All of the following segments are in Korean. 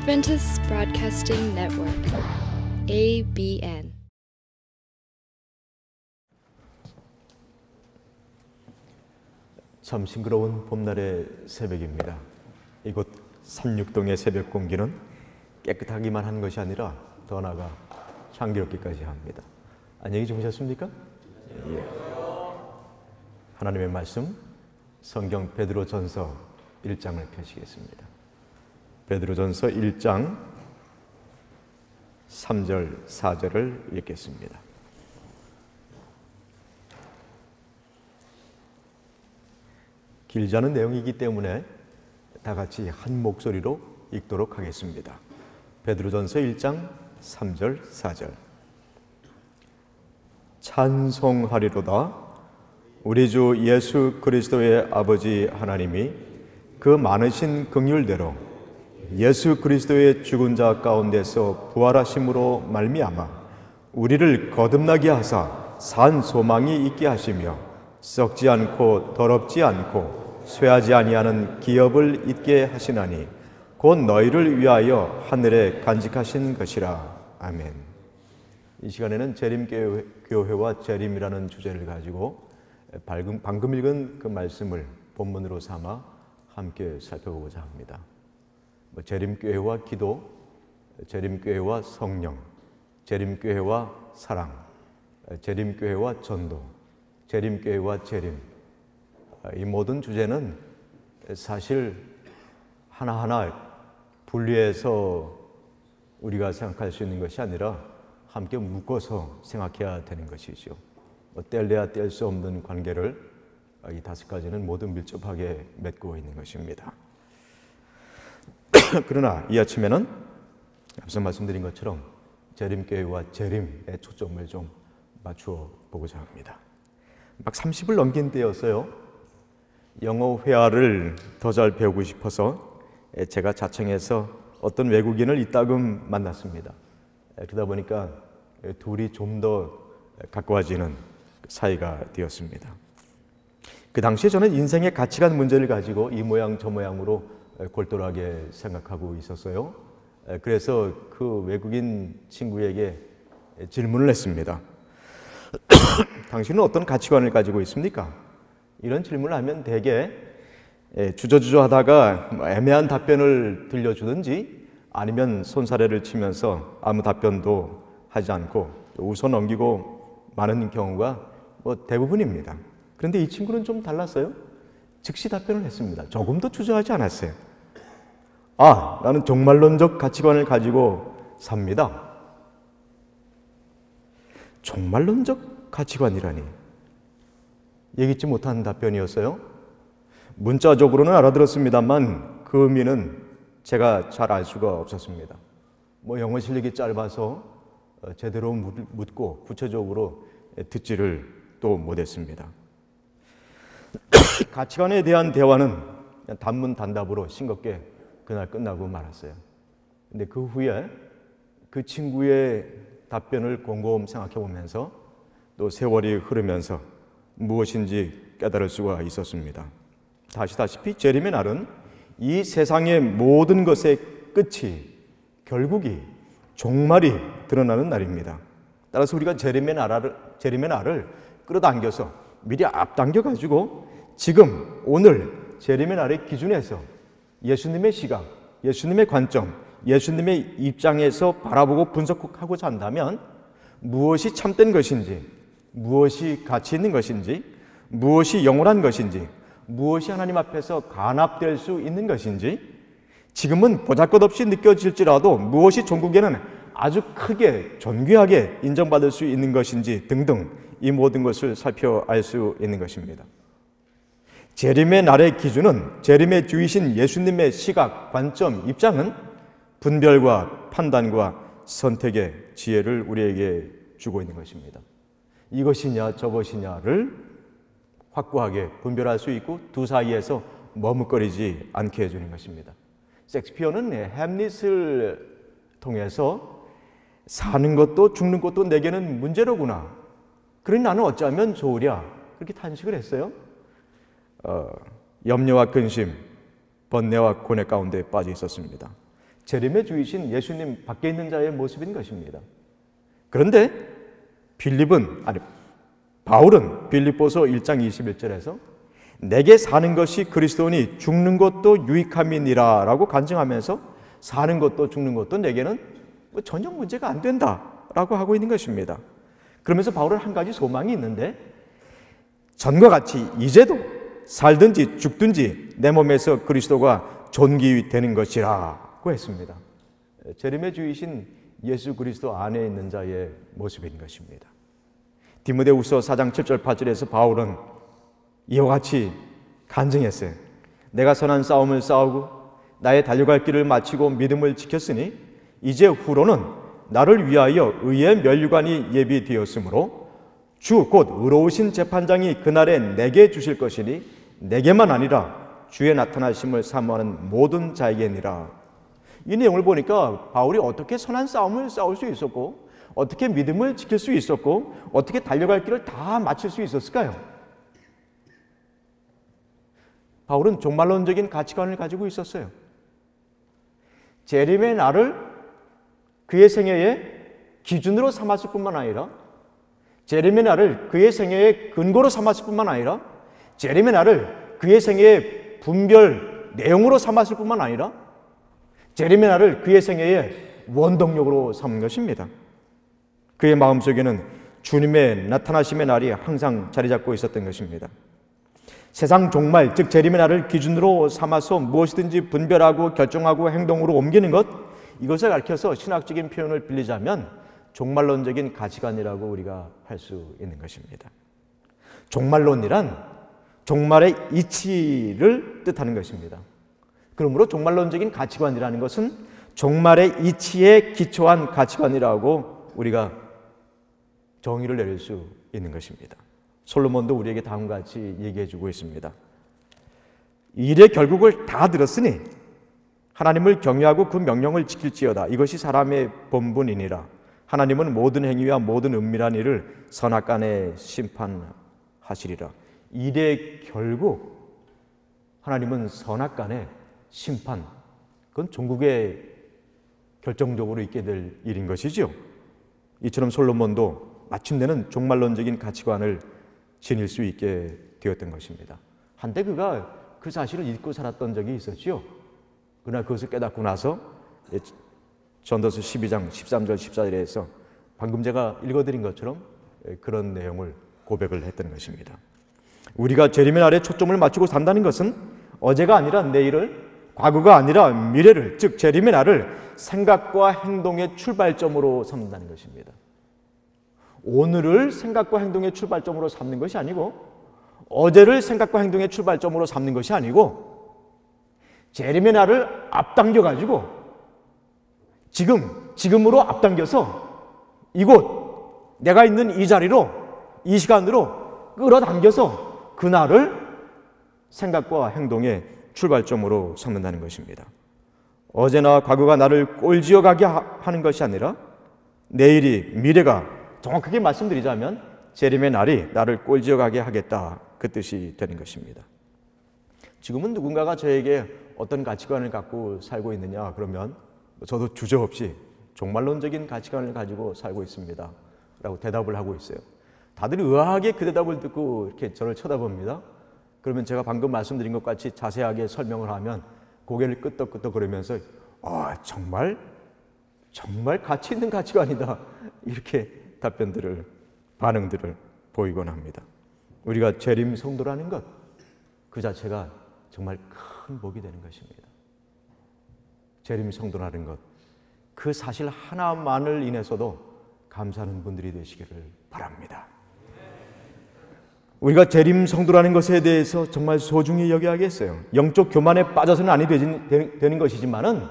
Adventist Broadcasting Network, ABN. 참 싱그러운 봄날의 새벽입니다. 이곳 삼육동의 새벽 공기는 깨끗하기만 한 것이 아니라 더 나아가 향기롭기까지 합니다. 안녕히 주무셨습니까? 예. 하나님의 말씀, 성경 베드로전서 1장을 펴시겠습니다. 베드로전서 1장 3절 4절을 읽겠습니다. 길지 않은 내용이기 때문에 다 같이 한 목소리로 읽도록 하겠습니다. 베드로전서 1장 3절 4절. 찬송하리로다. 우리 주 예수 그리스도의 아버지 하나님이 그 많으신 긍휼대로 예수 그리스도의 죽은 자 가운데서 부활하심으로 말미암아 우리를 거듭나게 하사 산 소망이 있게 하시며 썩지 않고 더럽지 않고 쇠하지 아니하는 기업을 있게 하시나니 곧 너희를 위하여 하늘에 간직하신 것이라. 아멘. 이 시간에는 재림교회와 재림이라는 주제를 가지고 방금 읽은 그 말씀을 본문으로 삼아 함께 살펴보고자 합니다. 재림교회와 기도, 재림교회와 성령, 재림교회와 사랑, 재림교회와 전도, 재림교회와 재림. 이 모든 주제는 사실 하나하나 분리해서 우리가 생각할 수 있는 것이 아니라 함께 묶어서 생각해야 되는 것이죠. 뗄래야 뗄 수 없는 관계를 이 다섯 가지는 모두 밀접하게 맺고 있는 것입니다. 그러나 이 아침에는 앞서 말씀드린 것처럼 재림교회와 재림에 초점을 좀 맞추어 보고자 합니다. 막 30을 넘긴 때였어요. 영어 회화를 더 잘 배우고 싶어서 제가 자청해서 어떤 외국인을 이따금 만났습니다. 그러다 보니까 둘이 좀 더 가까워지는 사이가 되었습니다. 그 당시에 저는 인생의 가치관 문제를 가지고 이 모양 저 모양으로 골똘하게 생각하고 있었어요. 그래서 그 외국인 친구에게 질문을 했습니다. 당신은 어떤 가치관을 가지고 있습니까? 이런 질문을 하면 대개 주저주저하다가 애매한 답변을 들려주든지 아니면 손사래를 치면서 아무 답변도 하지 않고 웃어 넘기고 마는 경우가 대부분입니다. 그런데 이 친구는 좀 달랐어요. 즉시 답변을 했습니다. 조금도 주저하지 않았어요. 나는 종말론적 가치관을 가지고 삽니다. 종말론적 가치관이라니. 예기치 못한 답변이었어요. 문자적으로는 알아들었습니다만 그 의미는 제가 잘 알 수가 없었습니다. 영어 실력이 짧아서 제대로 묻고 구체적으로 듣지를 또 못했습니다. 가치관에 대한 대화는 단문단답으로 싱겁게 그날 끝나고 말았어요. 근데 그 후에 그 친구의 답변을 곰곰 생각해 보면서 또 세월이 흐르면서 무엇인지 깨달을 수가 있었습니다. 아시다시피 재림의 날은 이 세상의 모든 것의 끝이, 결국이, 종말이 드러나는 날입니다. 따라서 우리가 재림의 날을 끌어당겨서 미리 앞당겨가지고 지금 오늘 재림의 날의 기준에서 예수님의 시각, 예수님의 관점, 예수님의 입장에서 바라보고 분석하고자 한다면 무엇이 참된 것인지, 무엇이 가치 있는 것인지, 무엇이 영원한 것인지, 무엇이 하나님 앞에서 간합될 수 있는 것인지, 지금은 보잘것없이 느껴질지라도 무엇이 종국에는 아주 크게 존귀하게 인정받을 수 있는 것인지 등등 이 모든 것을 살펴 알 수 있는 것입니다. 재림의 날의 기준은 재림의 주이신 예수님의 시각, 관점, 입장은 분별과 판단과 선택의 지혜를 우리에게 주고 있는 것입니다. 이것이냐 저것이냐를 확고하게 분별할 수 있고 두 사이에서 머뭇거리지 않게 해주는 것입니다. 셰익스피어는 햄릿을 통해서 사는 것도 죽는 것도 내게는 문제로구나. 그러니 나는 어쩌면 좋으랴. 그렇게 탄식을 했어요. 염려와 근심, 번뇌와 고뇌 가운데 빠져 있었습니다. 재림의 주이신 예수님 밖에 있는 자의 모습인 것입니다. 그런데 바울은 빌립보서 1장 21절에서 내게 사는 것이 그리스도니 죽는 것도 유익함이니라 라고 간증하면서 사는 것도 죽는 것도 내게는 전혀 문제가 안 된다 라고 하고 있는 것입니다. 그러면서 바울은 한 가지 소망이 있는데, 전과 같이 이제도 살든지 죽든지 내 몸에서 그리스도가 존귀되는 것이라고 했습니다. 재림의 주이신 예수 그리스도 안에 있는 자의 모습인 것입니다. 디모데후서 4장 7절 8절에서 바울은 이와 같이 간증했어요. 내가 선한 싸움을 싸우고 나의 달려갈 길을 마치고 믿음을 지켰으니 이제 후로는 나를 위하여 의의 면류관이 예비되었으므로 주 곧 의로우신 재판장이 그날에 내게 주실 것이니 내게만 아니라 주의 나타나심을 사모하는 모든 자에게니라. 이 내용을 보니까 바울이 어떻게 선한 싸움을 싸울 수 있었고, 어떻게 믿음을 지킬 수 있었고, 어떻게 달려갈 길을 다 마칠 수 있었을까요? 바울은 종말론적인 가치관을 가지고 있었어요. 재림의 날을 그의 생애의 기준으로 삼았을 뿐만 아니라, 재림의 날을 그의 생애의 근거로 삼았을 뿐만 아니라, 재림의 날을 그의 생애의 분별 내용으로 삼았을 뿐만 아니라, 재림의 날을 그의 생애의 원동력으로 삼은 것입니다. 그의 마음속에는 주님의 나타나심의 날이 항상 자리 잡고 있었던 것입니다. 세상 종말, 즉 재림의 날을 기준으로 삼아서 무엇이든지 분별하고 결정하고 행동으로 옮기는 것, 이것을 가리켜서 신학적인 표현을 빌리자면 종말론적인 가치관이라고 우리가 할 수 있는 것입니다. 종말론이란 종말의 이치를 뜻하는 것입니다. 그러므로 종말론적인 가치관이라는 것은 종말의 이치에 기초한 가치관이라고 우리가 정의를 내릴 수 있는 것입니다. 솔로몬도 우리에게 다음과 같이 얘기해 주고 있습니다. 일의 결국을 다 들었으니 하나님을 경외하고 그 명령을 지킬지어다. 이것이 사람의 본분이니라. 하나님은 모든 행위와 모든 은밀한 일을 선악간에 심판하시리라. 일의 결국, 하나님은 선악간에 심판, 그건 종국에 결정적으로 있게 될 일인 것이죠. 이처럼 솔로몬도 마침내는 종말론적인 가치관을 지닐 수 있게 되었던 것입니다. 한때 그가 그 사실을 잊고 살았던 적이 있었죠. 그러나 그것을 깨닫고 나서 전도서 12장 13절 14절에서 방금 제가 읽어드린 것처럼 그런 내용을 고백을 했던 것입니다. 우리가 재림의 날에 초점을 맞추고 산다는 것은 어제가 아니라 내일을, 과거가 아니라 미래를, 즉 재림의 날을 생각과 행동의 출발점으로 삼는다는 것입니다. 오늘을 생각과 행동의 출발점으로 삼는 것이 아니고, 어제를 생각과 행동의 출발점으로 삼는 것이 아니고, 재림의 날을 앞당겨가지고 지금으로 앞당겨서 이곳, 내가 있는 이 자리로, 이 시간으로 끌어당겨서 그날을 생각과 행동의 출발점으로 삼는다는 것입니다. 어제나 과거가 나를 꼴지어가게 하는 것이 아니라 내일이, 미래가, 정확하게 말씀드리자면 재림의 날이 나를 꼴지어가게 하겠다, 그 뜻이 되는 것입니다. 지금은 누군가가 저에게 어떤 가치관을 갖고 살고 있느냐 그러면 저도 주저없이 종말론적인 가치관을 가지고 살고 있습니다 라고 대답을 하고 있어요. 다들 의아하게 그 대답을 듣고 이렇게 저를 쳐다봅니다. 그러면 제가 방금 말씀드린 것 같이 자세하게 설명을 하면 고개를 끄덕끄덕 그러면서 정말 가치 있는 가치관이다, 이렇게 반응들을 보이곤 합니다. 우리가 재림 성도라는 것, 그 자체가 정말 큰 복이 되는 것입니다. 재림 성도라는 것, 그 사실 하나만을 인해서도 감사하는 분들이 되시기를 바랍니다. 우리가 재림 성도라는 것에 대해서 정말 소중히 여겨야겠어요. 영적 교만에 빠져서는 아니 되는 것이지만은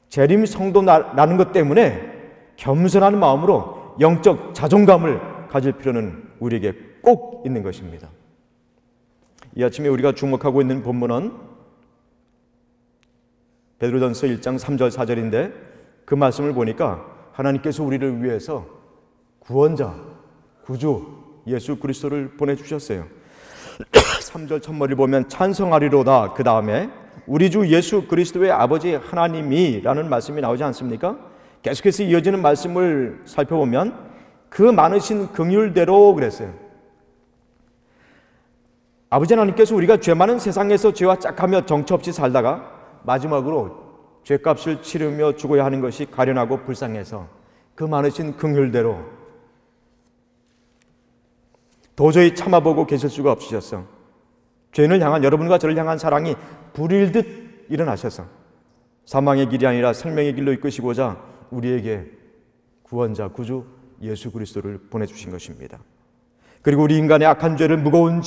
재림 성도라는 것 때문에 겸손한 마음으로 영적 자존감을 가질 필요는 우리에게 꼭 있는 것입니다. 이 아침에 우리가 주목하고 있는 본문은 베드로전서 1장 3절 4절인데 그 말씀을 보니까 하나님께서 우리를 위해서 구원자, 구주 예수 그리스도를 보내주셨어요. 3절 첫머리를 보면 찬송하리로다. 그 다음에 우리 주 예수 그리스도의 아버지 하나님이 라는 말씀이 나오지 않습니까? 계속해서 이어지는 말씀을 살펴보면 그 많으신 긍휼대로 그랬어요. 아버지 하나님께서 우리가 죄 많은 세상에서 죄와 짝하며 정처 없이 살다가 마지막으로 죄값을 치르며 죽어야 하는 것이 가련하고 불쌍해서 그 많으신 긍휼대로 도저히 참아보고 계실 수가 없으셔서 죄인을 향한, 여러분과 저를 향한 사랑이 불일 듯 일어나셔서 사망의 길이 아니라 생명의 길로 이끄시고자 우리에게 구원자, 구주 예수 그리스도를 보내주신 것입니다. 그리고 우리 인간의 악한 죄를, 무거운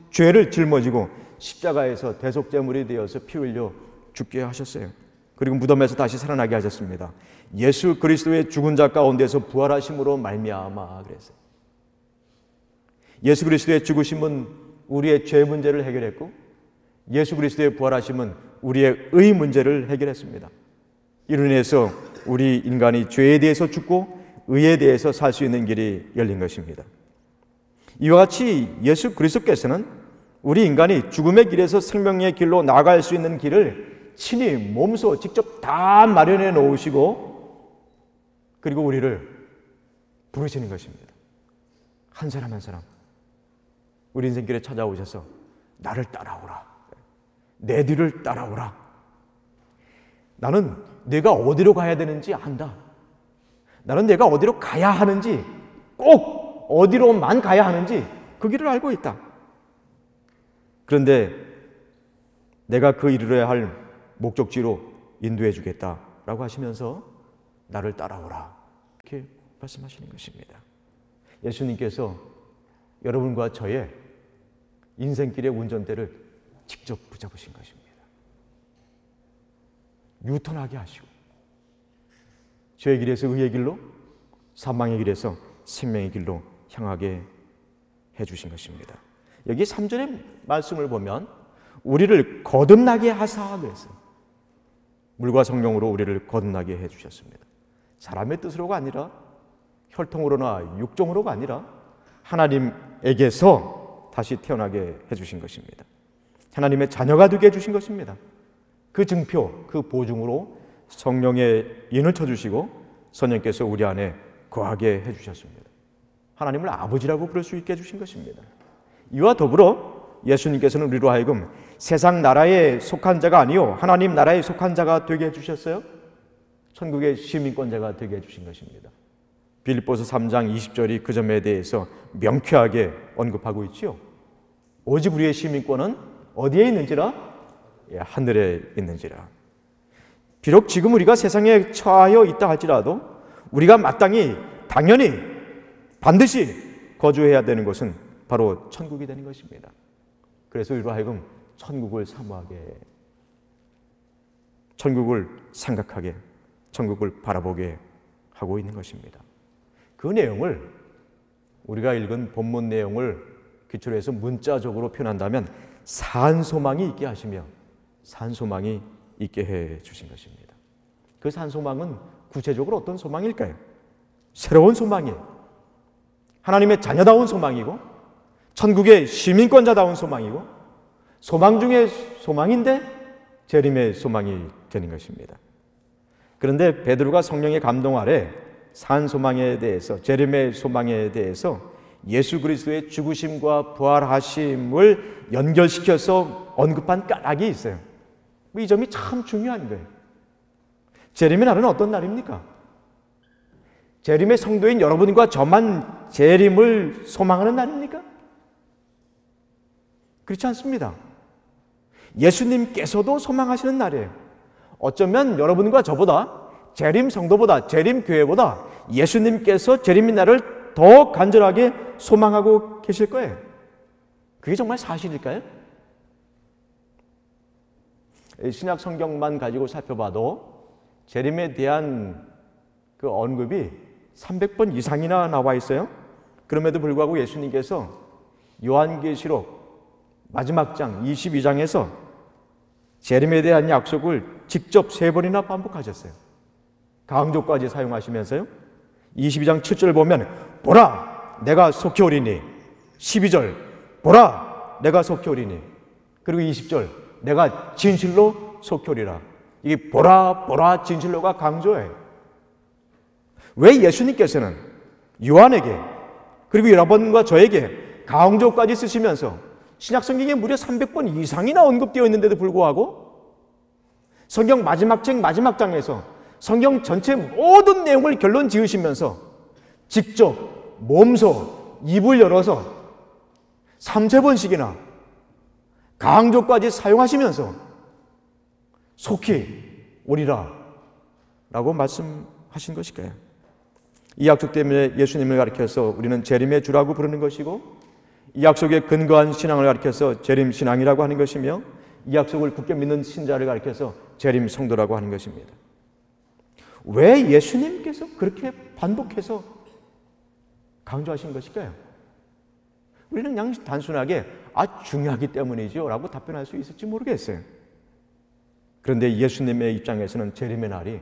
죄를 짊어지고 십자가에서 대속제물이 되어서 피 흘려 죽게 하셨어요. 그리고 무덤에서 다시 살아나게 하셨습니다. 예수 그리스도의 죽은 자 가운데서 부활하심으로 말미암아 그랬어요. 예수 그리스도의 죽으심은 우리의 죄 문제를 해결했고 예수 그리스도의 부활하심은 우리의 의 문제를 해결했습니다. 이로 인해서 우리 인간이 죄에 대해서 죽고 의에 대해서 살 수 있는 길이 열린 것입니다. 이와 같이 예수 그리스도께서는 우리 인간이 죽음의 길에서 생명의 길로 나아갈 수 있는 길을 친히 몸소 직접 다 마련해 놓으시고 그리고 우리를 부르시는 것입니다. 한 사람 한 사람 우리 인생길에 찾아오셔서 나를 따라오라, 내 뒤를 따라오라. 나는 내가 어디로 가야 되는지 안다. 나는 내가 어디로 가야 하는지, 꼭 어디로만 가야 하는지 그 길을 알고 있다. 그런데 내가 그 이르러야 할 목적지로 인도해 주겠다라고 하시면서 나를 따라오라 이렇게 말씀하시는 것입니다. 예수님께서 여러분과 저의 인생길의 운전대를 직접 붙잡으신 것입니다. 유턴하게 하시고 죄의 길에서 의의 길로, 사망의 길에서 생명의 길로 향하게 해주신 것입니다. 여기 3절의 말씀을 보면 우리를 거듭나게 하사 그랬어요. 물과 성령으로 우리를 거듭나게 해주셨습니다. 사람의 뜻으로가 아니라 혈통으로나 육종으로가 아니라 하나님에게서 다시 태어나게 해주신 것입니다. 하나님의 자녀가 되게 해주신 것입니다. 그 증표, 그 보증으로 성령의 인을 쳐주시고 성령께서 우리 안에 거하게 해주셨습니다. 하나님을 아버지라고 부를 수 있게 해주신 것입니다. 이와 더불어 예수님께서는 우리로 하여금 세상 나라에 속한 자가 아니요 하나님 나라에 속한 자가 되게 해주셨어요. 천국의 시민권자가 되게 해주신 것입니다. 빌립보서 3장 20절이 그 점에 대해서 명쾌하게 언급하고 있지요. 오직 우리의 시민권은 어디에 있는지라? 하늘에 있는지라. 비록 지금 우리가 세상에 처하여 있다 할지라도 우리가 마땅히 당연히 반드시 거주해야 되는 것은 바로 천국이 되는 것입니다. 그래서 우리로 하여금 천국을 사모하게, 천국을 생각하게, 천국을 바라보게 하고 있는 것입니다. 그 내용을 우리가 읽은 본문 내용을 기초로 해서 문자적으로 표현한다면 산소망이 있게 하시며 산소망이 있게 해 주신 것입니다. 그 산소망은 구체적으로 어떤 소망일까요? 새로운 소망이에요. 하나님의 자녀다운 소망이고 천국의 시민권자다운 소망이고 소망 중에 소망인데 재림의 소망이 되는 것입니다. 그런데 베드로가 성령의 감동 아래 산 소망에 대해서, 재림의 소망에 대해서 예수 그리스도의 죽으심과 부활하심을 연결시켜서 언급한 까닭이 있어요. 이 점이 참 중요한 거예요. 재림의 날은 어떤 날입니까? 재림의 성도인 여러분과 저만 재림을 소망하는 날입니까? 그렇지 않습니다. 예수님께서도 소망하시는 날이에요. 어쩌면 여러분과 저보다, 재림 성도보다, 재림 교회보다 예수님께서 재림의 날을 더 간절하게 소망하고 계실 거예요. 그게 정말 사실일까요? 신약 성경만 가지고 살펴봐도 재림에 대한 그 언급이 300번 이상이나 나와 있어요. 그럼에도 불구하고 예수님께서 요한계시록 마지막 장 22장에서 재림에 대한 약속을 직접 3번이나 반복하셨어요. 강조까지 사용하시면서요. 22장 7절 보면 보라 내가 속히 오리니, 12절 보라 내가 속히 오리니. 그리고 20절 내가 진실로 속히 오리라. 이게 보라 보라 진실로가 강조해요. 왜 예수님께서는 요한에게 그리고 여러분과 저에게 강조까지 쓰시면서 신약성경에 무려 300번 이상이나 언급되어 있는데도 불구하고 성경 마지막 책 마지막 장에서 성경 전체 모든 내용을 결론 지으시면서 직접 몸소 입을 열어서 3~4번씩이나 강조까지 사용하시면서 속히 오리라 라고 말씀하신 것일까요? 이 약속 때문에 예수님을 가리켜서 우리는 재림의 주라고 부르는 것이고, 이 약속에 근거한 신앙을 가리켜서 재림 신앙이라고 하는 것이며, 이 약속을 굳게 믿는 신자를 가리켜서 재림 성도라고 하는 것입니다. 왜 예수님께서 그렇게 반복해서 강조하신 것일까요? 우리는 그냥 단순하게 중요하기 때문이죠 라고 답변할 수 있을지 모르겠어요. 그런데 예수님의 입장에서는 재림의 날이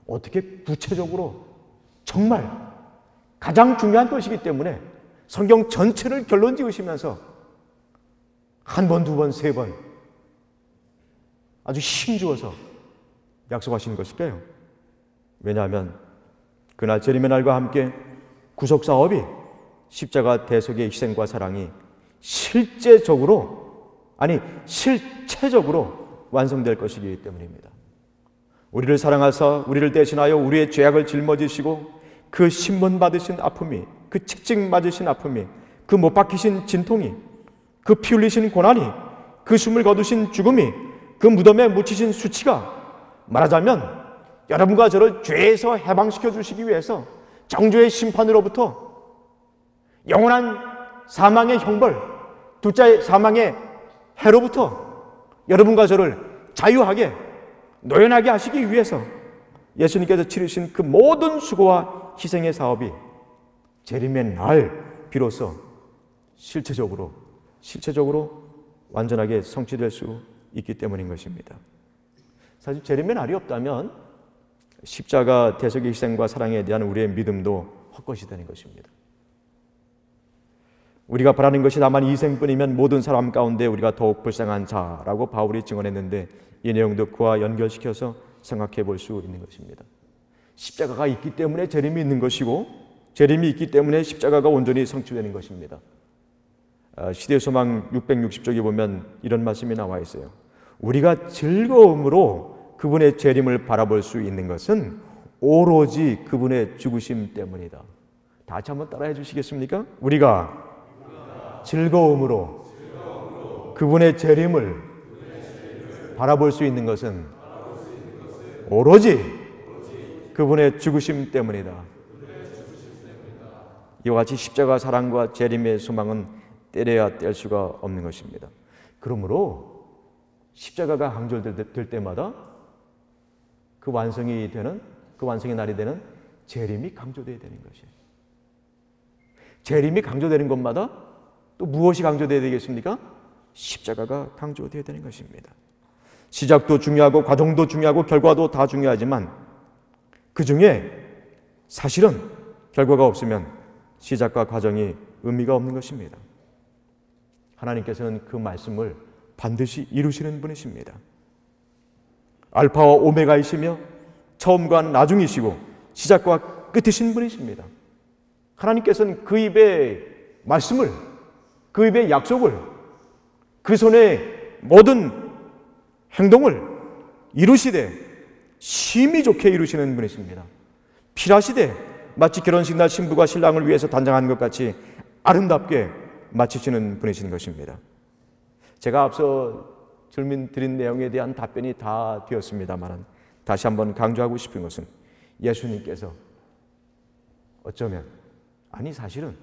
어떻게 구체적으로 정말 가장 중요한 것이기 때문에 성경 전체를 결론 지으시면서 한 번, 두 번, 세 번 아주 힘주어서 약속하신 것일까요? 왜냐하면 그날 재림의 날과 함께 구속사업이 십자가 대속의 희생과 사랑이 실체적으로 완성될 것이기 때문입니다. 우리를 사랑하사 우리를 대신하여 우리의 죄악을 짊어지시고 그 신문 받으신 아픔이, 그 채찍 맞으신 아픔이, 그 못 박히신 진통이, 그 피 흘리신 고난이, 그 숨을 거두신 죽음이, 그 무덤에 묻히신 수치가, 말하자면 여러분과 저를 죄에서 해방시켜 주시기 위해서 정죄의 심판으로부터 영원한 사망의 형벌, 둘째 사망의 해로부터 여러분과 저를 자유하게 노연하게 하시기 위해서 예수님께서 치르신 그 모든 수고와 희생의 사업이 재림의 날 비로소 실체적으로 완전하게 성취될 수 있기 때문인 것입니다. 사실 재림의 날이 없다면 십자가 대속의 희생과 사랑에 대한 우리의 믿음도 헛것이 되는 것입니다. 우리가 바라는 것이 다만 이생뿐이면 모든 사람 가운데 우리가 더욱 불쌍한 자라고 바울이 증언했는데, 이 내용도 그와 연결시켜서 생각해 볼 수 있는 것입니다. 십자가가 있기 때문에 재림이 있는 것이고, 재림이 있기 때문에 십자가가 온전히 성취되는 것입니다. 시대소망 660쪽에 보면 이런 말씀이 나와 있어요. 우리가 즐거움으로 그분의 재림을 바라볼 수 있는 것은 오로지 그분의 죽으심 때문이다. 다 같이 한번 따라해 주시겠습니까? 우리가 즐거움으로 그분의 재림을 바라볼 수 있는 것은 오로지 그분의 죽으심 때문이다. 이와 같이 십자가 사랑과 재림의 소망은 때려야 뗄 수가 없는 것입니다. 그러므로 십자가가 강조될 때마다 그 완성의 날이 되는 재림이 강조되어야 되는 것이에요. 재림이 강조되는 것마다 또 무엇이 강조되어야 되겠습니까? 십자가가 강조되어야 되는 것입니다. 시작도 중요하고 과정도 중요하고 결과도 다 중요하지만 그 중에 사실은 결과가 없으면 시작과 과정이 의미가 없는 것입니다. 하나님께서는 그 말씀을 반드시 이루시는 분이십니다. 알파와 오메가이시며 처음과 나중이시고 시작과 끝이신 분이십니다. 하나님께서는 그 입의 말씀을, 그 입의 약속을, 그 손의 모든 행동을 이루시되 심히 좋게 이루시는 분이십니다. 필하시되 마치 결혼식 날 신부가 신랑을 위해서 단장하는 것 같이 아름답게 마치시는 분이신 것입니다. 제가 앞서 질문드린 내용에 대한 답변이 다 되었습니다만 다시 한번 강조하고 싶은 것은 예수님께서 어쩌면, 사실은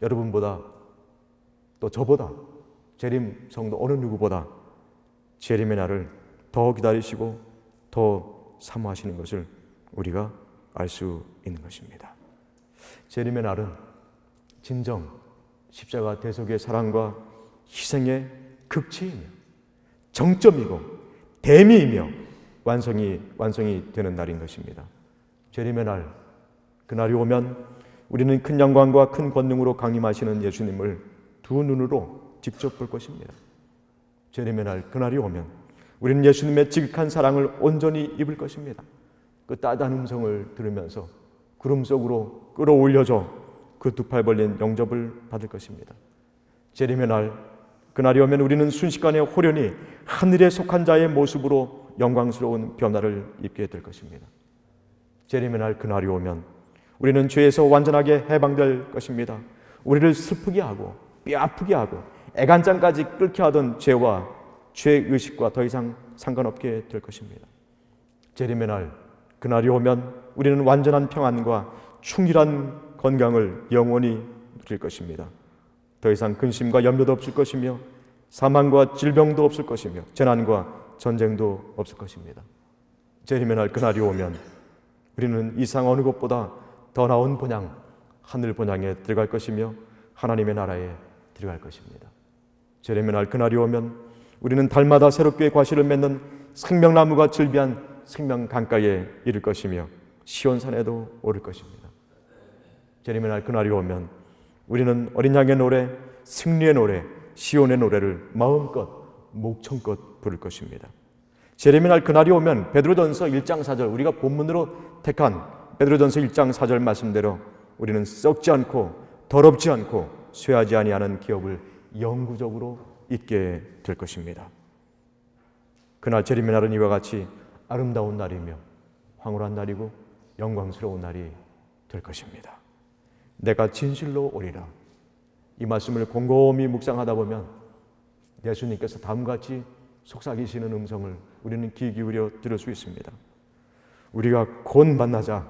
여러분보다 또 저보다 재림 성도 어느 누구보다 재림의 날을 더 기다리시고 더 사모하시는 것을 우리가 알 수 있는 것입니다. 재림의 날은 진정 십자가 대속의 사랑과 희생의 극치이며 정점이고 대미이며 완성이 되는 날인 것입니다. 재림의 날, 그날이 오면 우리는 큰 영광과 큰 권능으로 강림하시는 예수님을 두 눈으로 직접 볼 것입니다. 재림의 날 그날이 오면 우리는 예수님의 지극한 사랑을 온전히 입을 것입니다. 그 따뜻한 음성을 들으면서 구름 속으로 끌어올려져 그 두 팔 벌린 영접을 받을 것입니다. 재림의 날 그날이 오면 우리는 순식간에 호련히 하늘에 속한 자의 모습으로 영광스러운 변화를 입게 될 것입니다. 재림의 날 그날이 오면 우리는 죄에서 완전하게 해방될 것입니다. 우리를 슬프게 하고 뼈아프게 하고 애간장까지 끓게 하던 죄와 죄의식과 더 이상 상관없게 될 것입니다. 재림의 날 그날이 오면 우리는 완전한 평안과 충실한 건강을 영원히 누릴 것입니다. 더 이상 근심과 염려도 없을 것이며 사망과 질병도 없을 것이며 재난과 전쟁도 없을 것입니다. 재림의 날 그날이 오면 우리는 이상 어느 것보다 더 나은 본향, 하늘 본향에 들어갈 것이며 하나님의 나라에 들어갈 것입니다. 재림의 날 그날이 오면 우리는 달마다 새롭게 과실을 맺는 생명나무가 즐비한 생명 강가에 이를 것이며 시온산에도 오를 것입니다. 재림의 날 그날이 오면 우리는 어린 양의 노래, 승리의 노래, 시온의 노래를 마음껏 목청껏 부를 것입니다. 재림의 날 그날이 오면 베드로전서 1장 4절 우리가 본문으로 택한 베드로전서 1장 4절 말씀대로 우리는 썩지 않고 더럽지 않고 쇠하지 아니하는 기업을 영구적으로 잊게 될 것입니다. 그날 재림의 날은 이와 같이 아름다운 날이며 황홀한 날이고 영광스러운 날이 될 것입니다. 내가 진실로 오리라. 이 말씀을 곰곰이 묵상하다 보면 예수님께서 다음과 같이 속삭이시는 음성을 우리는 귀 기울여 들을 수 있습니다. 우리가 곧 만나자.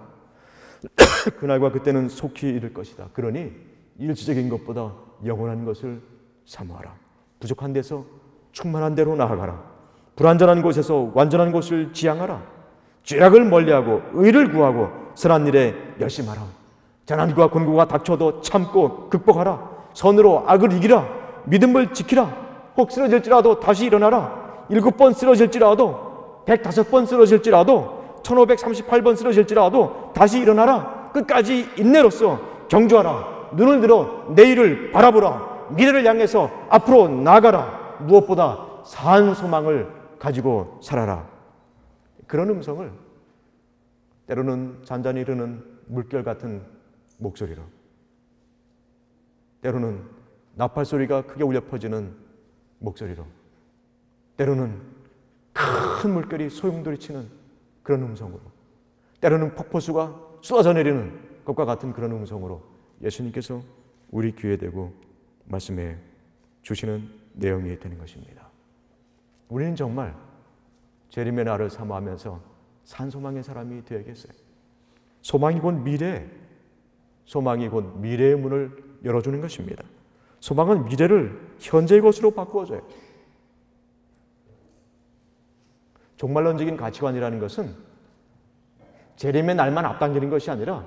그날과 그때는 속히 이를 것이다. 그러니 일시적인 것보다 영원한 것을 사모하라. 부족한 데서 충만한 데로 나아가라. 불완전한 곳에서 완전한 곳을 지향하라. 죄악을 멀리하고 의를 구하고 선한 일에 열심하라. 재난과 곤고가 닥쳐도 참고 극복하라. 선으로 악을 이기라. 믿음을 지키라. 혹 쓰러질지라도 다시 일어나라. 7번 쓰러질지라도 105번 쓰러질지라도 1538번 쓰러질지라도 다시 일어나라. 끝까지 인내로써 경주하라. 눈을 들어 내일을 바라보라. 미래를 향해서 앞으로 나아가라. 무엇보다 산 소망을 가지고 살아라. 그런 음성을 때로는 잔잔히 흐르는 물결 같은 목소리로, 때로는 나팔 소리가 크게 울려 퍼지는 목소리로, 때로는 큰 물결이 소용돌이치는 그런 음성으로, 때로는 폭포수가 쏟아져 내리는 것과 같은 그런 음성으로 예수님께서 우리 귀에 대고 말씀해 주시는 내용이 되는 것입니다. 우리는 정말 재림의 날을 사모하면서 산소망의 사람이 되어야겠어요. 소망이 곧 미래, 소망이 곧 미래의 문을 열어주는 것입니다. 소망은 미래를 현재의 것으로 바꾸어줘요. 종말론적인 가치관이라는 것은 재림의 날만 앞당기는 것이 아니라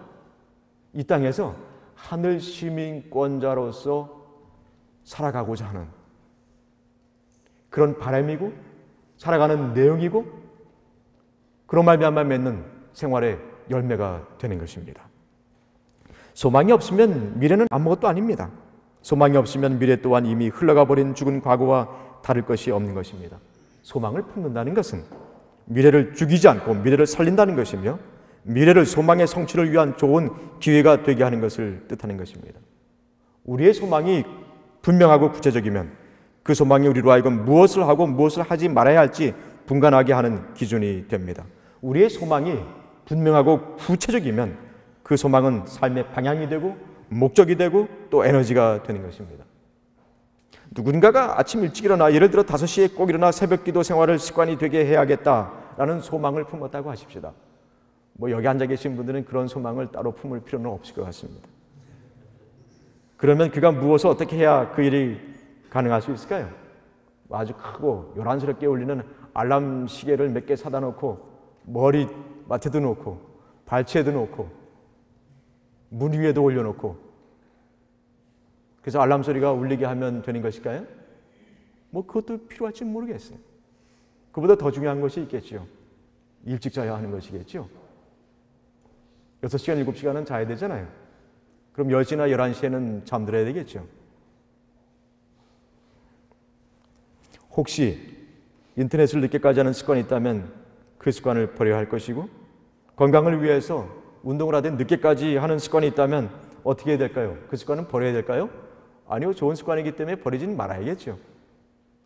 이 땅에서 하늘 시민권자로서 살아가고자 하는 그런 바람이고 살아가는 내용이고 그런 말미암아 맺는 생활의 열매가 되는 것입니다. 소망이 없으면 미래는 아무것도 아닙니다. 소망이 없으면 미래 또한 이미 흘러가 버린 죽은 과거와 다를 것이 없는 것입니다. 소망을 품는다는 것은 미래를 죽이지 않고 미래를 살린다는 것이며 미래를 소망의 성취를 위한 좋은 기회가 되게 하는 것을 뜻하는 것입니다. 우리의 소망이 분명하고 구체적이면 그 소망이 우리로 하여금 무엇을 하고 무엇을 하지 말아야 할지 분간하게 하는 기준이 됩니다. 우리의 소망이 분명하고 구체적이면 그 소망은 삶의 방향이 되고 목적이 되고 또 에너지가 되는 것입니다. 누군가가 아침 일찍 일어나 예를 들어 5시에 꼭 일어나 새벽기도 생활을 습관이 되게 해야겠다라는 소망을 품었다고 하십시다. 여기 앉아 계신 분들은 그런 소망을 따로 품을 필요는 없을 것 같습니다. 그러면 그가 무엇을 어떻게 해야 그 일이 가능할 수 있을까요? 아주 크고 요란스럽게 울리는 알람 시계를 몇 개 사다 놓고 머리맡에도 놓고 발치에도 놓고 문 위에도 올려놓고 그래서 알람 소리가 울리게 하면 되는 것일까요? 그것도 필요할지 모르겠어요. 그보다 더 중요한 것이 있겠죠. 일찍 자야 하는 것이겠죠. 6시간, 7시간은 자야 되잖아요. 그럼 10시나 11시에는 잠들어야 되겠죠. 혹시 인터넷을 늦게까지 하는 습관이 있다면 그 습관을 버려야 할 것이고, 건강을 위해서 운동을 하되 늦게까지 하는 습관이 있다면 어떻게 해야 될까요? 그 습관은 버려야 될까요? 아니요, 좋은 습관이기 때문에 버리지는 말아야겠죠.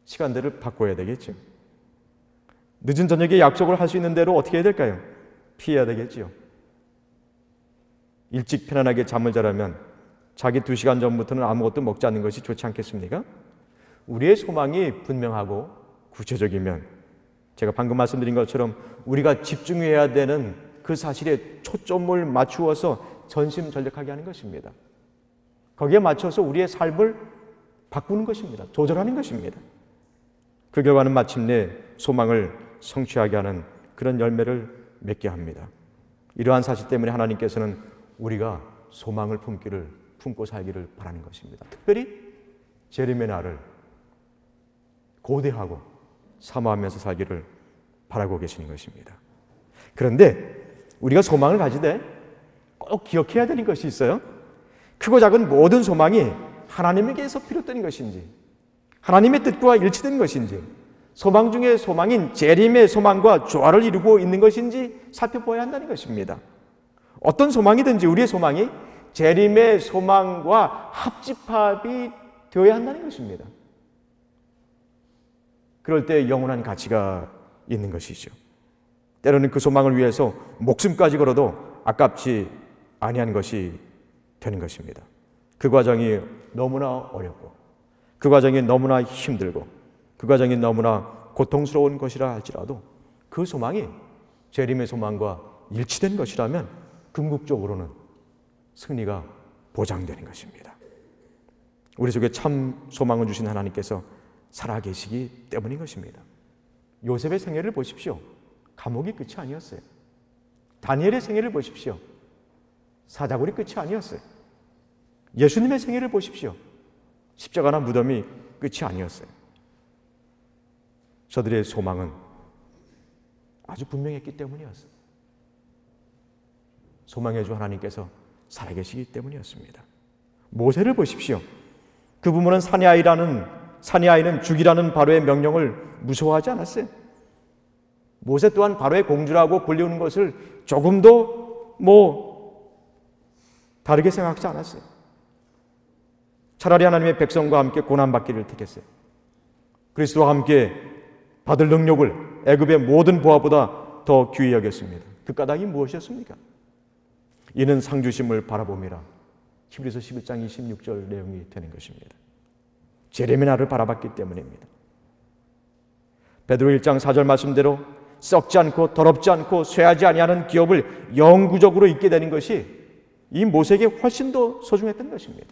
시간대를 바꿔야 되겠죠. 늦은 저녁에 약속을 할 수 있는 대로 어떻게 해야 될까요? 피해야 되겠죠. 일찍 편안하게 잠을 자려면 자기 2시간 전부터는 아무것도 먹지 않는 것이 좋지 않겠습니까? 우리의 소망이 분명하고 구체적이면 제가 방금 말씀드린 것처럼 우리가 집중해야 되는 그 사실에 초점을 맞추어서 전심전력하게 하는 것입니다. 거기에 맞춰서 우리의 삶을 바꾸는 것입니다. 조절하는 것입니다. 그 결과는 마침내 소망을 성취하게 하는 그런 열매를 맺게 합니다. 이러한 사실 때문에 하나님께서는 우리가 소망을 품고 살기를 바라는 것입니다. 특별히 재림의 날을 고대하고 사모하면서 살기를 바라고 계시는 것입니다. 그런데 우리가 소망을 가지되 꼭 기억해야 되는 것이 있어요. 크고 작은 모든 소망이 하나님에게서 비롯된 것인지, 하나님의 뜻과 일치된 것인지, 소망 중에 소망인 재림의 소망과 조화를 이루고 있는 것인지 살펴보아야 한다는 것입니다. 어떤 소망이든지 우리의 소망이 재림의 소망과 합집합이 되어야 한다는 것입니다. 그럴 때 영원한 가치가 있는 것이죠. 때로는 그 소망을 위해서 목숨까지 걸어도 아깝지 아니한 것이 되는 것입니다. 그 과정이 너무나 어렵고, 그 과정이 너무나 힘들고, 그 과정이 너무나 고통스러운 것이라 할지라도 그 소망이 재림의 소망과 일치된 것이라면 궁극적으로는 승리가 보장되는 것입니다. 우리 속에 참 소망을 주신 하나님께서 살아계시기 때문인 것입니다. 요셉의 생애를 보십시오. 감옥이 끝이 아니었어요. 다니엘의 생애를 보십시오. 사자굴이 끝이 아니었어요. 예수님의 생애를 보십시오. 십자가나 무덤이 끝이 아니었어요. 저들의 소망은 아주 분명했기 때문이었어요. 소망의 주 하나님께서 살아계시기 때문이었습니다. 모세를 보십시오. 그 부모는 산의 아이는 죽이라는 바로의 명령을 무서워하지 않았어요. 모세 또한 바로의 공주라고 불리우는 것을 조금도 다르게 생각하지 않았어요. 차라리 하나님의 백성과 함께 고난받기를 택했어요. 그리스도와 함께 받을 능력을 애굽의 모든 보화보다 더 귀히 여겼습니다. 그 까닭이 무엇이었습니까? 이는 상주심을 바라봄이라. 히브리서 11장 26절 내용이 되는 것입니다. 재림의 날을 바라봤기 때문입니다. 베드로 1장 4절 말씀대로 썩지 않고 더럽지 않고 쇠하지 아니하는 기업을 영구적으로 잊게 되는 것이 이 모세에게 훨씬 더 소중했던 것입니다.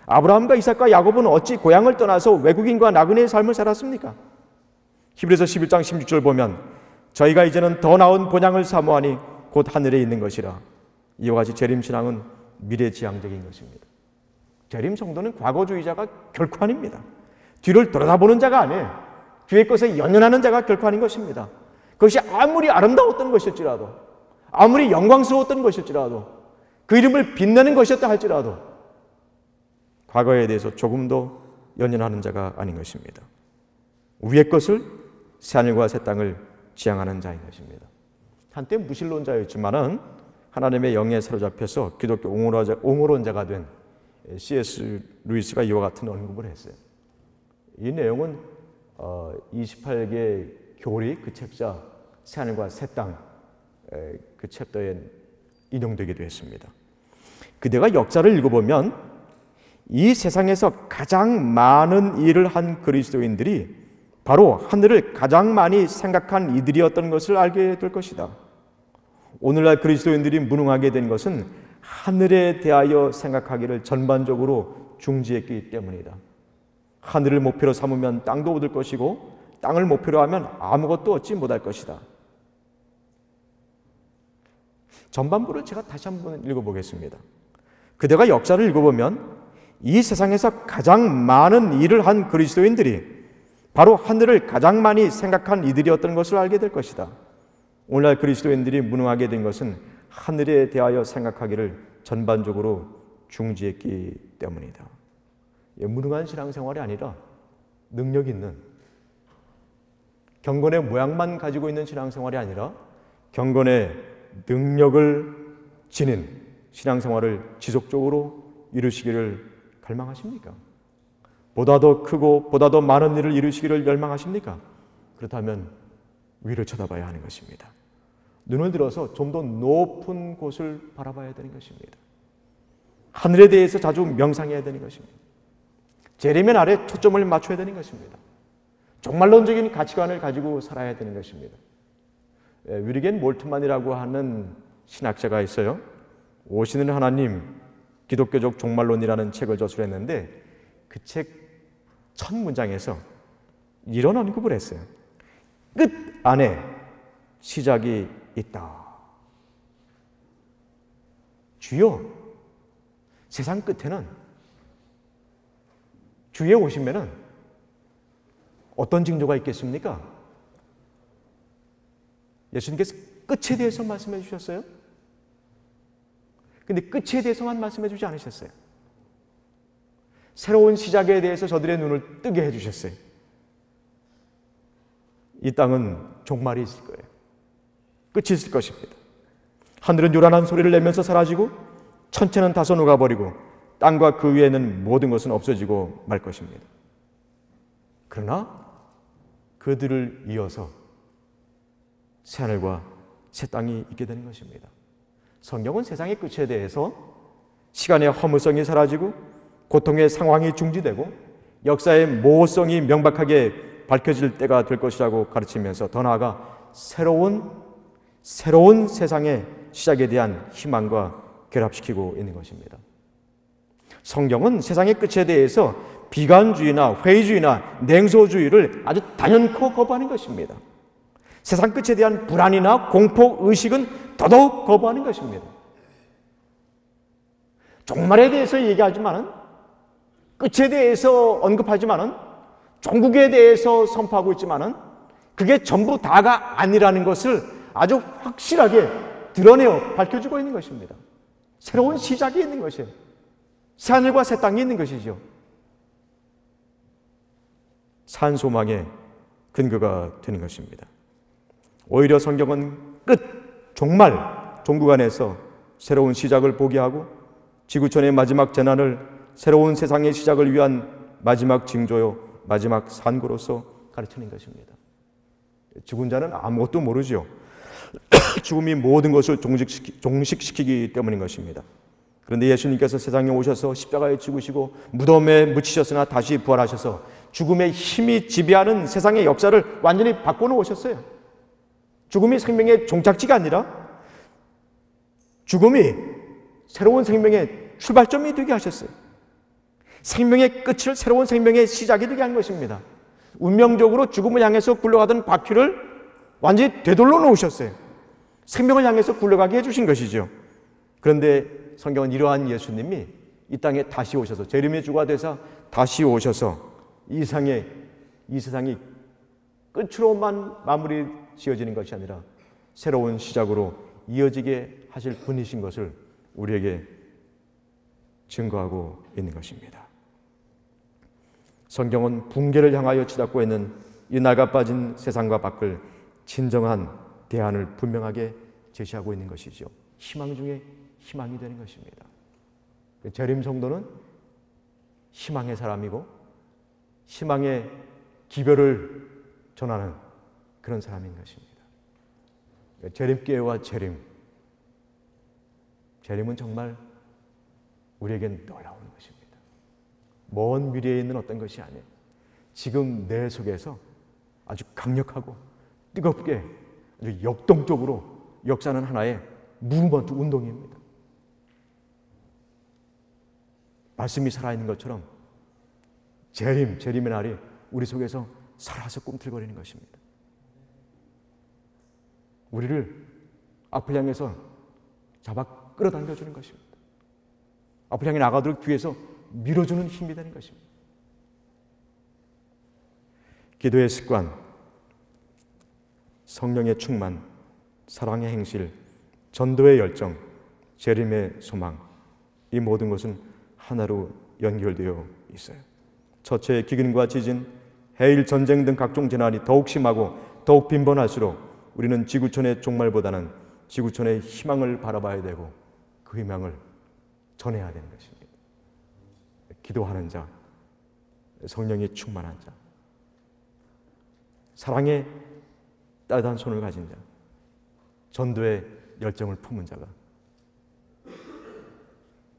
아브라함과 이삭과 야곱은 어찌 고향을 떠나서 외국인과 나그네의 삶을 살았습니까? 히브리서 11장 16절 보면 저희가 이제는 더 나은 본향을 사모하니 곧 하늘에 있는 것이라. 이와 같이 재림신앙은 미래지향적인 것입니다. 재림 성도는 과거주의자가 결코 아닙니다. 뒤를 돌아다보는 자가 아니에요. 뒤의 것에 연연하는 자가 결코 아닌 것입니다. 그것이 아무리 아름다웠던 것일지라도, 아무리 영광스러웠던 것일지라도, 그 이름을 빛내는 것이었다 할지라도 과거에 대해서 조금도 연연하는 자가 아닌 것입니다. 위의 것을, 새하늘과 새 땅을 지향하는 자인 것입니다. 한때 무신론자였지만은 하나님의 영에 사로잡혀서 기독교 옹호론자가 된 C.S. 루이스가 이와 같은 언급을 했어요. 이 내용은 28개 교리 그 책자 새하늘과 새 땅 그 챕터에 인용되기도 했습니다. 그대가 역사를 읽어보면 이 세상에서 가장 많은 일을 한 그리스도인들이 바로 하늘을 가장 많이 생각한 이들이었던 것을 알게 될 것이다. 오늘날 그리스도인들이 무능하게 된 것은 하늘에 대하여 생각하기를 전반적으로 중지했기 때문이다. 하늘을 목표로 삼으면 땅도 얻을 것이고 땅을 목표로 하면 아무것도 얻지 못할 것이다. 전반부를 제가 다시 한번 읽어보겠습니다. 그대가 역사를 읽어보면 이 세상에서 가장 많은 일을 한 그리스도인들이 바로 하늘을 가장 많이 생각한 이들이었던 것을 알게 될 것이다. 오늘날 그리스도인들이 무능하게 된 것은 하늘에 대하여 생각하기를 전반적으로 중지했기 때문이다. 무능한 신앙생활이 아니라 능력 있는 경건의 모양만 가지고 있는 신앙생활이 아니라 경건의 능력을 지닌 신앙생활을 지속적으로 이루시기를 갈망하십니까? 보다 더 크고 보다 더 많은 일을 이루시기를 열망하십니까? 그렇다면 위를 쳐다봐야 하는 것입니다. 눈을 들어서 좀 더 높은 곳을 바라봐야 되는 것입니다. 하늘에 대해서 자주 명상해야 되는 것입니다. 재림의 날에 초점을 맞춰야 되는 것입니다. 종말론적인 가치관을 가지고 살아야 되는 것입니다. 위리겐 몰트만이라고 하는 신학자가 있어요. 오시는 하나님, 기독교적 종말론이라는 책을 저술했는데 그 책 첫 문장에서 이런 언급을 했어요. 끝 안에 시작이 있다. 주여, 세상 끝에는 주에 오시면은 어떤 징조가 있겠습니까? 예수님께서 끝에 대해서 말씀해 주셨어요. 근데 끝에 대해서만 말씀해 주지 않으셨어요. 새로운 시작에 대해서 저들의 눈을 뜨게 해 주셨어요. 이 땅은 종말이 있을 거예요. 끝이 있을 것입니다. 하늘은 요란한 소리를 내면서 사라지고 천체는 다 녹아버리고 땅과 그 위에 있는 모든 것은 없어지고 말 것입니다. 그러나 그들을 이어서 새하늘과 새 땅이 있게 되는 것입니다. 성경은 세상의 끝에 대해서 시간의 허무성이 사라지고 고통의 상황이 중지되고 역사의 모호성이 명백하게 밝혀질 때가 될 것이라고 가르치면서 더 나아가 새로운 세상의 시작에 대한 희망과 결합시키고 있는 것입니다. 성경은 세상의 끝에 대해서 비관주의나 회의주의나 냉소주의를 아주 단연코 거부하는 것입니다. 세상 끝에 대한 불안이나 공포, 의식은 더더욱 거부하는 것입니다. 종말에 대해서 얘기하지만은 끝에 대해서 언급하지만은 종국에 대해서 선포하고 있지만은 그게 전부 다가 아니라는 것을 아주 확실하게 드러내어 밝혀주고 있는 것입니다. 새로운 시작이 있는 것이에요. 새하늘과 새 땅이 있는 것이죠. 산 소망의 근거가 되는 것입니다. 오히려 성경은 종국 안에서 새로운 시작을 보게 하고 지구촌의 마지막 재난을 새로운 세상의 시작을 위한 마지막 징조요, 마지막 산고로서 가르치는 것입니다. 죽은 자는 아무것도 모르죠. 죽음이 모든 것을 종식시키기 때문인 것입니다. 그런데 예수님께서 세상에 오셔서 십자가에 죽으시고 무덤에 묻히셨으나 다시 부활하셔서 죽음의 힘이 지배하는 세상의 역사를 완전히 바꿔놓으셨어요. 죽음이 생명의 종착지가 아니라 죽음이 새로운 생명의 출발점이 되게 하셨어요. 생명의 끝을 새로운 생명의 시작이 되게 한 것입니다. 운명적으로 죽음을 향해서 굴러가던 바퀴를 완전히 되돌려 놓으셨어요. 생명을 향해서 굴러가게 해주신 것이죠. 그런데 성경은 이러한 예수님이 이 땅에 다시 오셔서 재림의 주가 되사 다시 오셔서 이 세상이 끝으로만 마무리 지어지는 것이 아니라 새로운 시작으로 이어지게 하실 분이신 것을 우리에게 증거하고 있는 것입니다. 성경은 붕괴를 향하여 치닫고 있는 이 나가빠진 세상과 밖을 진정한 대안을 분명하게 제시하고 있는 것이죠. 희망 중에 희망이 되는 것입니다. 재림 성도는 희망의 사람이고 희망의 기별을 전하는 그런 사람인 것입니다. 재림교회와 재림은 정말 우리에겐 놀라운 것입니다. 먼 미래에 있는 어떤 것이 아니에요. 지금 내 속에서 아주 강력하고 뜨겁게 아주 역동적으로 역사하는 하나의 무브먼트 운동입니다. 말씀이 살아있는 것처럼 재림의 날이 우리 속에서 살아서 꿈틀거리는 것입니다. 우리를 앞을 향해서 잡아 끌어당겨주는 것입니다. 앞을 향해 나가도록 뒤에서 밀어주는 힘이 되는 것입니다. 기도의 습관, 성령의 충만, 사랑의 행실, 전도의 열정, 재림의 소망, 이 모든 것은 하나로 연결되어 있어요. 처처의 기근과 지진, 해일, 전쟁 등 각종 재난이 더욱 심하고 더욱 빈번할수록 우리는 지구촌의 종말보다는 지구촌의 희망을 바라봐야 되고 그 희망을 전해야 되는 것입니다. 기도하는 자, 성령이 충만한 자, 사랑의 따뜻한 손을 가진 자, 전도의 열정을 품은 자가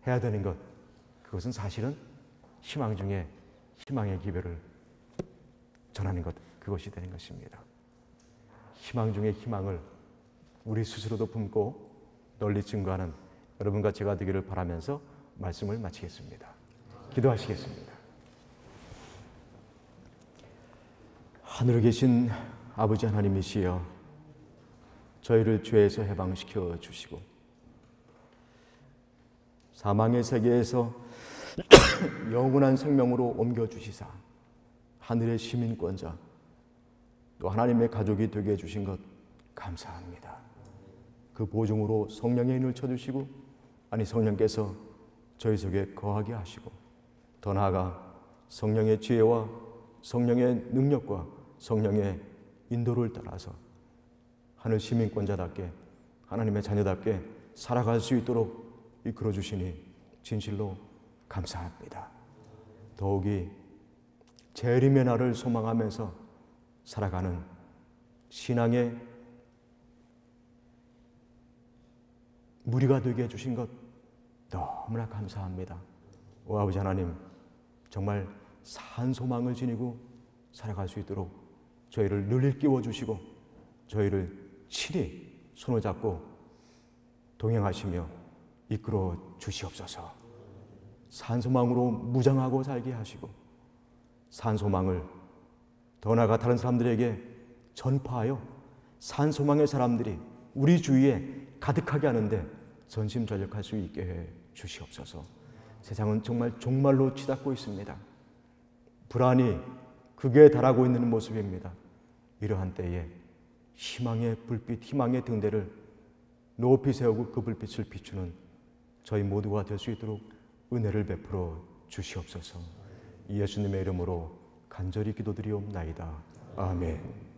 해야 되는 것, 그것은 사실은 희망 중에 희망의 기별을 전하는 것, 그것이 되는 것입니다. 희망 중에 희망을 우리 스스로도 품고 널리 증거하는 여러분과 제가 되기를 바라면서 말씀을 마치겠습니다. 기도하시겠습니다. 하늘에 계신 아버지 하나님이시여, 저희를 죄에서 해방시켜 주시고 사망의 세계에서 영원한 생명으로 옮겨주시사 하늘의 시민권자 또 하나님의 가족이 되게 해주신 것 감사합니다. 그 보증으로 성령의 인을 쳐주시고 성령께서 저희 속에 거하게 하시고 더 나아가 성령의 지혜와 성령의 능력과 성령의 인도를 따라서 하늘 시민권자답게 하나님의 자녀답게 살아갈 수 있도록 이끌어 주시니 진실로 감사합니다. 더욱이 재림의 날을 소망하면서 살아가는 신앙의 무리가 되게 해주신 것 너무나 감사합니다. 오 아버지 하나님, 정말 산 소망을 지니고 살아갈 수 있도록 저희를 늘 일깨워 주시고 저희를 친히 손을 잡고 동행하시며 이끌어 주시옵소서. 산소망으로 무장하고 살게 하시고 산소망을 더 나아가 다른 사람들에게 전파하여 산소망의 사람들이 우리 주위에 가득하게 하는데 전심전력할 수 있게 해 주시옵소서. 세상은 정말 종말로 치닫고 있습니다. 불안이 극에 달하고 있는 모습입니다. 이러한 때에 희망의 불빛, 희망의 등대를 높이 세우고 그 불빛을 비추는 저희 모두가 될 수 있도록 은혜를 베풀어 주시옵소서. 예수님의 이름으로 간절히 기도드리옵나이다. 아멘.